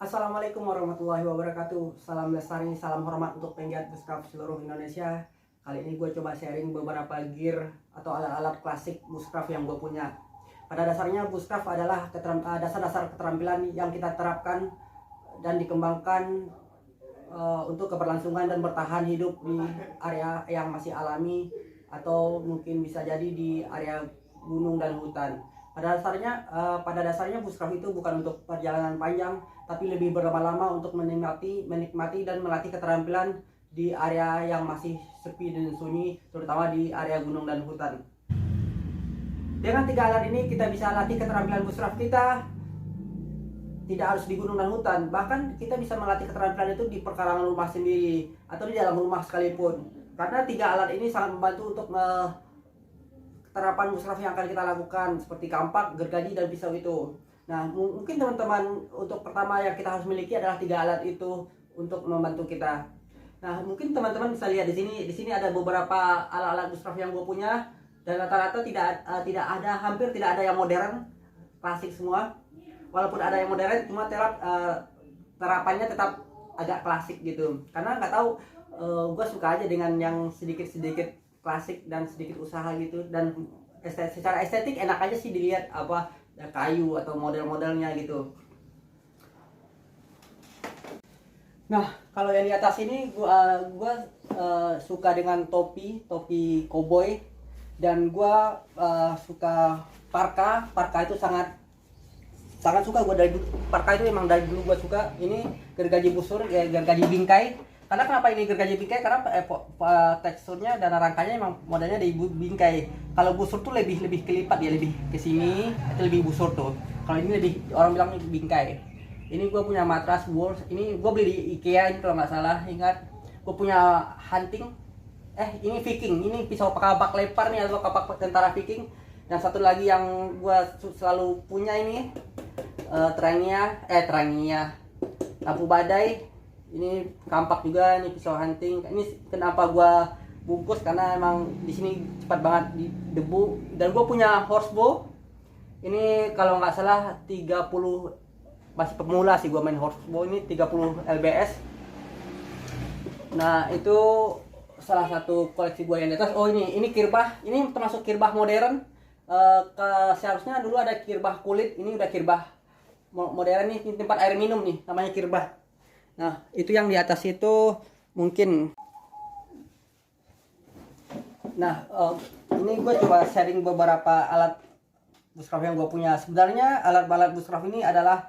Assalamualaikum warahmatullahi wabarakatuh. Salam lestari, salam hormat untuk penggiat bushcraft seluruh Indonesia. Kali ini gue coba sharing beberapa gear atau alat-alat klasik bushcraft yang gue punya. Pada dasarnya bushcraft adalah dasar-dasar keterampilan yang kita terapkan dan dikembangkan untuk keberlangsungan dan bertahan hidup di area yang masih alami atau mungkin bisa jadi di area gunung dan hutan. Pada dasarnya bushcraft itu bukan untuk perjalanan panjang, tapi lebih berlama-lama untuk menikmati dan melatih keterampilan di area yang masih sepi dan sunyi, terutama di area gunung dan hutan. Dengan 3 alat ini kita bisa latih keterampilan bushcraft kita tidak harus di gunung dan hutan, bahkan kita bisa melatih keterampilan itu di perkarangan rumah sendiri atau di dalam rumah sekalipun. Karena 3 alat ini sangat membantu untuk terapan bushcraft yang akan kita lakukan seperti kampak, gergaji, dan pisau itu. Nah, mungkin teman-teman untuk pertama yang kita harus miliki adalah 3 alat itu untuk membantu kita. Nah, mungkin teman-teman bisa lihat di sini. Di sini ada beberapa alat-alat bushcraft yang gue punya dan rata-rata hampir tidak ada yang modern, klasik semua. Walaupun ada yang modern, cuma terapannya tetap agak klasik gitu. Karena nggak tahu, gue suka aja dengan yang sedikit-sedikit klasik dan sedikit usaha gitu, dan secara estetik enak aja sih dilihat apa ya, kayu atau model-modelnya gitu. Nah, kalau yang di atas ini gua suka dengan topi koboi, dan gua suka parka itu sangat suka gua dari dulu. Parka itu emang dari dulu gua suka. Ini gergaji busur ya, gergaji bingkai. Karena kenapa ini gergaji bingkai? Karena teksturnya dan rangkanya emang modelnya dari bingkai. Kalau busur tuh lebih kelipat ya, lebih ke sini, itu lebih busur tuh. Kalau ini lebih, orang bilang bingkai. Ini gue punya matras wool. Ini gue beli di IKEA ini kalau nggak salah. Ingat, gue punya hunting. Ini Viking. Ini pisau kapak lepar nih, atau kapak tentara Viking. Dan satu lagi yang gue selalu punya ini Trangia lampu badai. Ini kampak juga, ini pisau hunting. Ini kenapa gua bungkus karena emang di sini cepat banget di debu. Dan gua punya horsebow. Ini kalau nggak salah 30, masih pemula sih gua main horsebow, ini 30 lbs. Nah, itu salah satu koleksi gua yang di atas. Oh, ini kirbah. Ini termasuk kirbah modern. Seharusnya dulu ada kirbah kulit, ini udah kirbah modern nih. Ini tempat air minum nih, namanya kirbah. Nah, itu yang di atas itu mungkin. Nah, ini gue coba sharing beberapa alat bushcraft yang gue punya. Sebenarnya alat-alat bushcraft ini adalah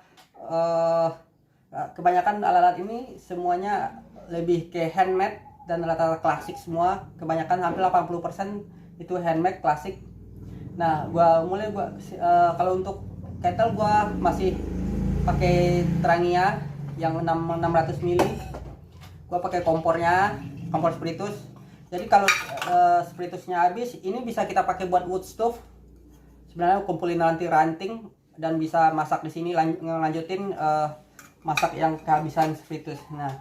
kebanyakan alat-alat ini semuanya lebih ke handmade dan rata-rata klasik semua. Kebanyakan hampir 80% itu handmade klasik. Nah, kalau untuk kettle gue masih pakai Trangia yang 600 mili. Gua pakai kompor spiritus. Jadi kalau spiritusnya habis, ini bisa kita pakai buat wood stove. Sebenarnya kumpulin nanti ranting dan bisa masak di sini, lanjutin masak yang kehabisan spiritus. Nah,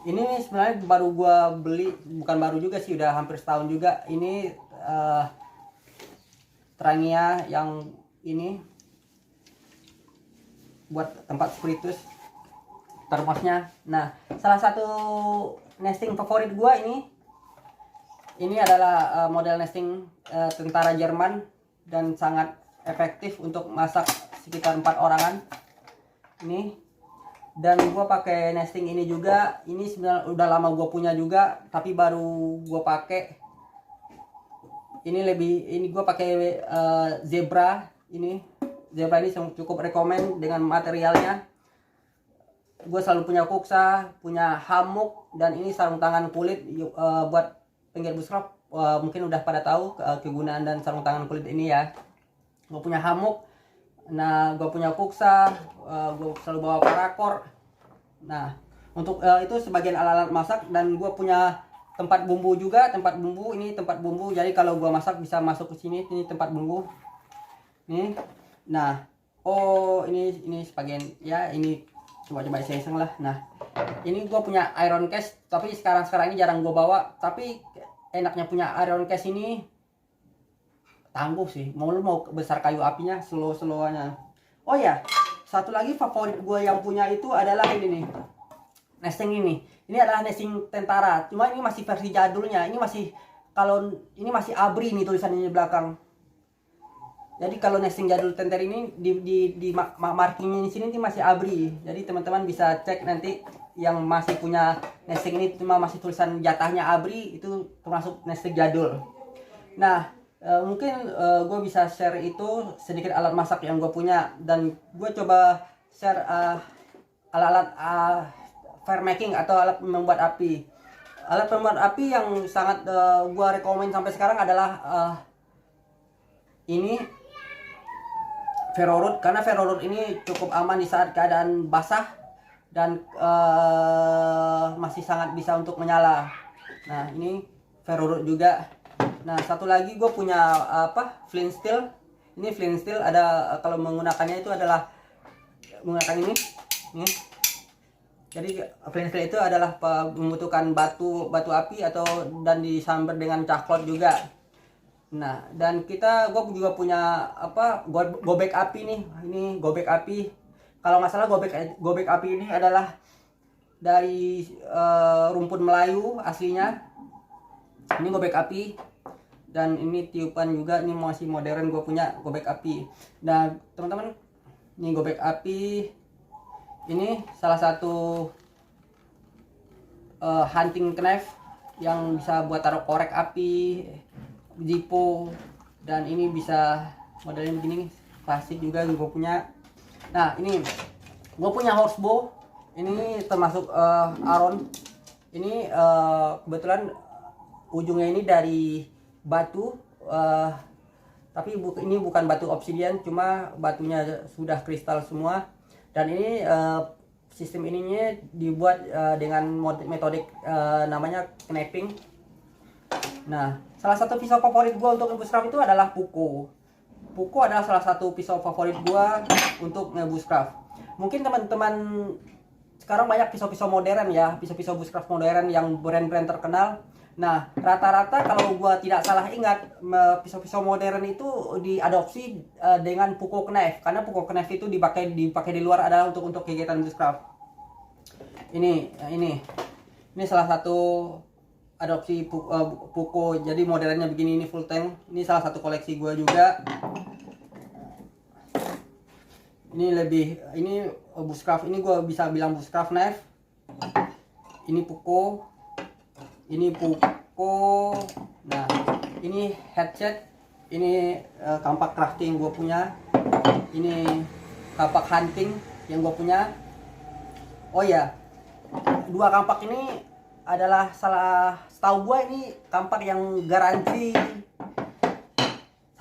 ini sebenarnya baru gua beli, bukan baru juga sih, udah hampir setahun juga. Ini Trangia yang ini buat tempat spiritus, termosnya. Nah, salah satu nesting favorit gua ini adalah model nesting tentara Jerman dan sangat efektif untuk masak sekitar 4 orangan. Ini, dan gua pakai nesting ini juga. Ini sebenarnya udah lama gua punya juga, tapi baru gua pakai. Ini gua pakai Zebra. Ini cukup rekomen dengan materialnya. Gue selalu punya kuksa, punya hamuk, dan ini sarung tangan kulit. Buat penggiat bushcraft mungkin udah pada tahu kegunaan dan sarung tangan kulit ini ya. Gue punya hamuk. Nah, gue punya kuksa. Gue selalu bawa parakor. Nah, untuk itu sebagian alat-alat masak. Dan gue punya tempat bumbu juga. Ini tempat bumbu. Jadi kalau gue masak bisa masuk ke sini. Ini tempat bumbu. Nih. Nah, ini sebagian ya. Ini coba iseng lah. Nah, ini gue punya iron case, tapi sekarang ini jarang gue bawa. Tapi enaknya punya iron case ini, tangguh sih. Mau besar kayu apinya, slow-slowannya. Oh ya, satu lagi favorit gue yang punya itu adalah ini nih, nesting ini. Ini adalah nesting tentara, cuma ini masih versi jadulnya. Ini masih, kalau ini masih ABRI nih tulisannya di belakang. Jadi kalau nesting jadul tentara ini di markingnya di sini ini masih ABRI. Jadi teman-teman bisa cek nanti yang masih punya nesting ini cuma masih tulisan jatahnya ABRI, itu termasuk nesting jadul. Nah, mungkin gue bisa share itu sedikit alat masak yang gue punya, dan gue coba share alat-alat fire making atau alat membuat api. Alat membuat api yang sangat gue rekomen sampai sekarang adalah ini ferro karena ferro ini cukup aman di saat keadaan basah dan masih sangat bisa untuk menyala. Nah, ini ferro juga. Nah, satu lagi gue punya flint steel. Ini flint steel ada, kalau menggunakannya itu adalah menggunakan ini. Jadi flint steel itu adalah membutuhkan batu api atau dan disambar dengan caklot juga. Nah, dan gue juga punya gobek api nih. Ini gobek api. Kalau nggak salah gobek api ini adalah dari rumput Melayu aslinya. Ini gobek api, dan ini tiupan juga. Ini masih modern, gue punya gobek api. Nah teman-teman, ini gobek api. Ini salah satu hunting knife yang bisa buat taruh korek api, Zippo, dan ini bisa modelnya begini, klasik juga gue punya. Nah, ini gue punya horsebow. Ini termasuk Aron. Ini kebetulan ujungnya ini dari batu, tapi ini bukan batu obsidian, cuma batunya sudah kristal semua. Dan ini sistem ininya dibuat dengan metode namanya knapping. Nah, salah satu pisau favorit gua untuk ngebushcraft itu adalah Puko. Puko adalah salah satu pisau favorit gua untuk ngebushcraft. Mungkin teman-teman sekarang banyak pisau-pisau modern ya, pisau-pisau bushcraft modern yang brand-brand terkenal. Nah, rata-rata kalau gua tidak salah ingat, pisau-pisau modern itu diadopsi dengan Puko knife, karena Puko knife itu dipakai di luar adalah untuk kegiatan bushcraft. Ini salah satu adopsi Puko, jadi modernnya begini, ini full tank. Ini salah satu koleksi gua juga. Ini bushcraft, ini gua bisa bilang bushcraft knife. Ini Puko. Nah, ini headset. Ini kampak crafting gua punya. Ini kampak hunting yang gua punya. Oh ya, dua kampak ini adalah setahu gua ini kampak yang garansi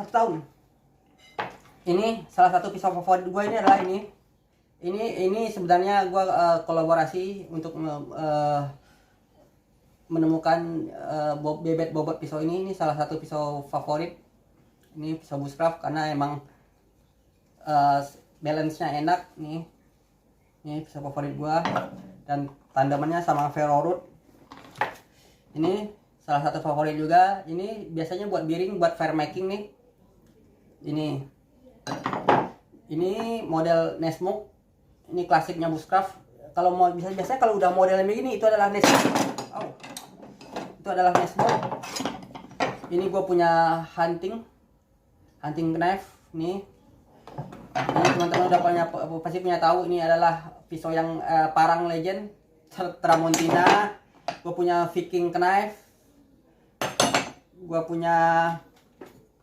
1 tahun. Ini salah satu pisau favorit gua, ini adalah ini. Ini sebenarnya gua kolaborasi untuk menemukan bebek bobot pisau ini. Ini salah satu pisau favorit. Ini pisau bushcraft karena emang balance-nya enak nih. Ini pisau favorit gua, dan tandamannya sama ferro root. Ini salah satu favorit juga. Ini biasanya buat biring, buat fire making nih. Ini model Nesmuk. Ini klasiknya bushcraft. Kalau mau biasanya kalau udah modelnya begini itu adalah Nesmuk. Itu adalah Nesmuk. Ini gue punya hunting knife nih. Ini teman-teman pasti punya tahu, ini adalah pisau yang parang legend Tramontina. Gue punya Viking knife. Gue punya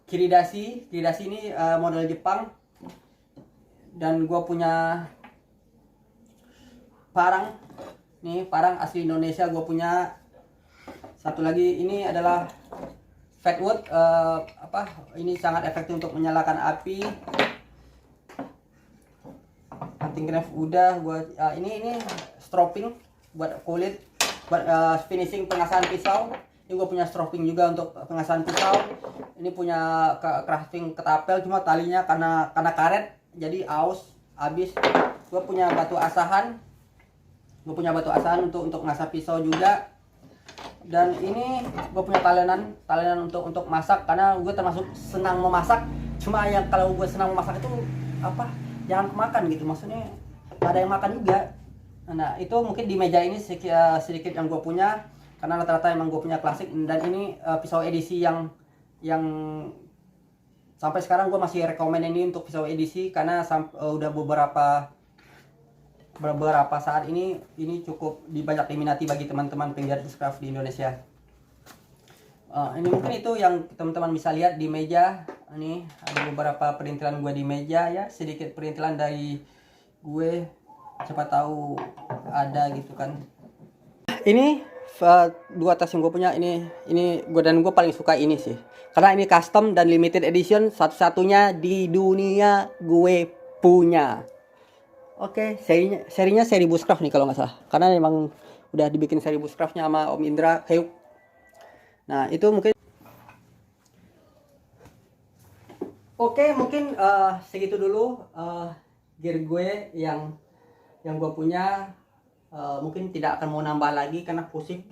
Kiridashi ini model Jepang. Dan gue punya parang. Nih, parang asli Indonesia gue punya. Satu lagi ini adalah Fatwood. Ini sangat efektif untuk menyalakan api. Hunting knife udah. Ini stropping buat kulit, buat finishing pengasahan pisau. Ini gue punya stropping juga untuk pengasahan pisau. Ini punya crafting ketapel, cuma talinya karena karet jadi aus habis. Gue punya batu asahan. Untuk ngasah pisau juga. Dan ini gue punya talenan untuk masak, karena gue termasuk senang memasak. Cuma yang kalau gue senang memasak itu jangan kemakan gitu, maksudnya ada yang makan juga. Nah itu mungkin di meja ini sedikit yang gue punya, karena rata-rata emang gue punya klasik. Dan ini pisau edisi yang sampai sekarang gue masih rekomen ini untuk pisau edisi, karena udah beberapa saat ini cukup banyak diminati bagi teman-teman penggiat bushcraft di Indonesia. Ini mungkin itu yang teman-teman bisa lihat di meja. Ini ada beberapa perintilan gue di meja ya, sedikit perintilan dari gue, siapa tahu ada gitu kan. Ini dua tas yang gue punya, ini gue paling suka ini sih, karena ini custom dan limited edition, satu-satunya di dunia gue punya. Oke, serinya seri bushcraft nih kalau nggak salah, karena memang udah dibikin seri bushcraftnya sama Om Indra Heuk. Nah itu mungkin oke, mungkin segitu dulu gear gue yang gue punya. Mungkin tidak akan mau nambah lagi karena pusing.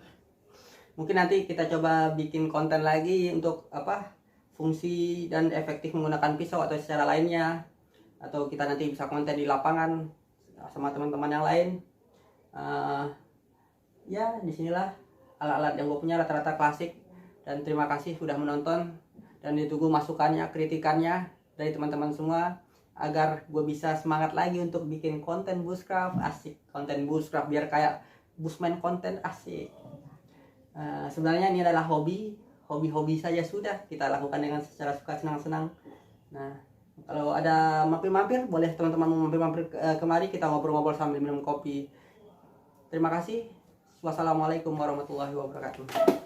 Mungkin nanti kita coba bikin konten lagi untuk fungsi dan efektif menggunakan pisau atau secara lainnya, atau kita nanti bisa konten di lapangan sama teman-teman yang lain. Ya disinilah alat-alat yang gue punya, rata-rata klasik. Dan terima kasih sudah menonton, dan ditunggu masukannya, kritikannya dari teman-teman semua, agar gue bisa semangat lagi untuk bikin konten bushcraft. Asik, konten bushcraft biar kayak bushman konten, asik. Sebenarnya ini adalah hobi saja, sudah kita lakukan dengan secara suka senang-senang. Nah kalau ada mampir-mampir, boleh teman-teman mampir-mampir kemari, kita ngobrol-ngobrol sambil minum kopi. Terima kasih. Wassalamualaikum warahmatullahi wabarakatuh.